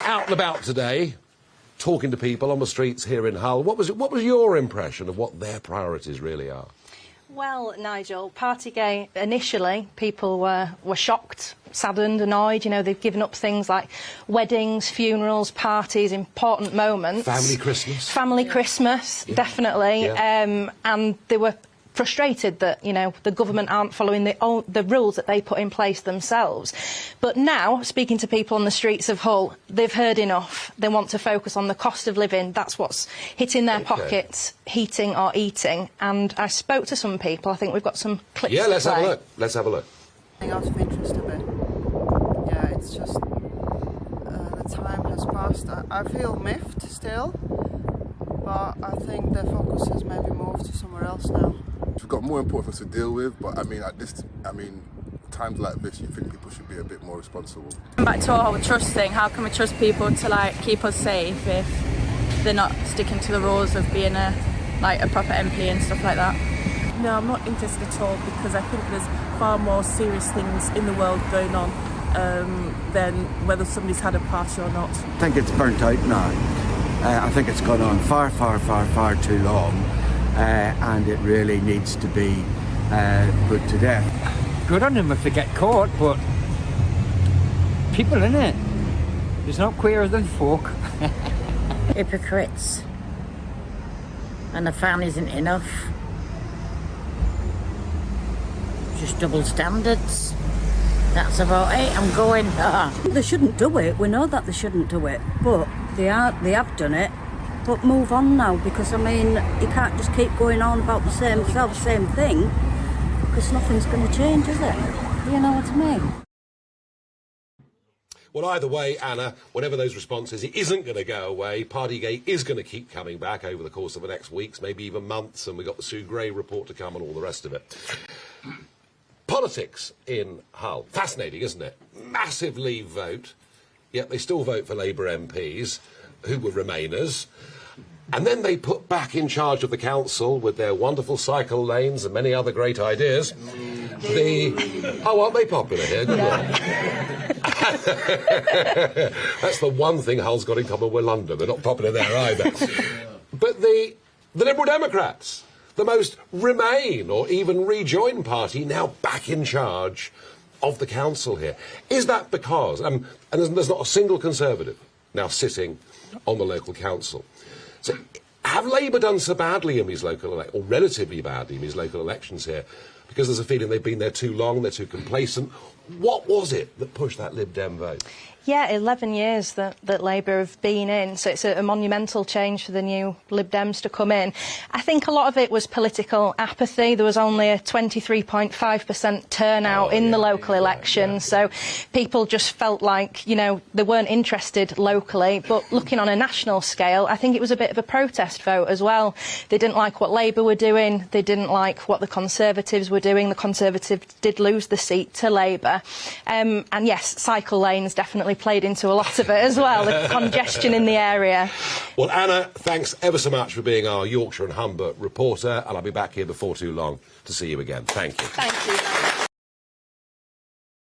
out and about today, talking to people on the streets here in Hull. What was your impression of what their priorities really are? Well, Nigel, Partygate, initially, people were shocked, saddened, annoyed. You know, they've given up things like weddings, funerals, parties, important moments. Family Christmas. Family Christmas, definitely. Yeah. And they were frustrated that, you know, the government aren't following the rules that they put in place themselves. But now, speaking to people on the streets of Hull, they've heard enough. They want to focus on the cost of living. That's what's hitting their pockets, heating or eating. And I spoke to some people. I think we've got some clips to let's play. have a look. Let's have a look. Out of interest a bit. Yeah, it's just the time has passed. I feel miffed still, but I think the focus has maybe moved to somewhere else now. We've got more important things to deal with, but I mean, times like this, you think people should be a bit more responsible. Back to our whole trust thing. How can we trust people to like keep us safe if they're not sticking to the rules of being a proper MP and stuff like that? No, I'm not interested at all, because I think there's far more serious things in the world going on than whether somebody's had a party or not. I think it's burnt out now. I think it's gone on far too long, and it really needs to be put to death. Good on them if they get caught, but people in it, there's not queerer than folk. Hypocrites, and the fan isn't enough. Just double standards. That's about it. I'm going. They shouldn't do it. We know that they shouldn't do it, but they have done it. But move on now, because I mean, you can't just keep going on about the same thing, because nothing's going to change, is it? You know what I mean? Well, either way, Anna, whatever those responses, it isn't going to go away. Partygate is going to keep coming back over the course of the next weeks, maybe even months, and we've got the Sue Gray report to come and all the rest of it. Politics in Hull. Fascinating, isn't it? Massive Leave vote, yet they still vote for Labour MPs, who were Remainers. And then they put back in charge of the council with their wonderful cycle lanes and many other great ideas. Aren't they popular here? Good luck. That's the one thing Hull's got in common with London. They're not popular there either. But the Liberal Democrats, the most Remain or even rejoin party, now back in charge of the council here. Is that because, and there's not a single Conservative now sitting on the local council. So have Labour done so badly in these local elections, or relatively badly in these local elections here, because there's a feeling they've been there too long, they're too complacent? What was it that pushed that Lib Dem vote? Yeah, 11 years that Labour have been in, so it's a monumental change for the new Lib Dems to come in. I think a lot of it was political apathy. There was only a 23.5% turnout in the local elections, so people just felt like, you know, they weren't interested locally. But looking on a national scale, I think it was a bit of a protest vote as well. They didn't like what Labour were doing, they didn't like what the Conservatives were doing. The Conservatives did lose the seat to Labour. And yes, cycle lanes definitely played into a lot of it as well, the congestion in the area. Well, Anna, thanks ever so much for being our Yorkshire and Humber reporter, and I'll be back here before too long to see you again. Thank you. Thank you.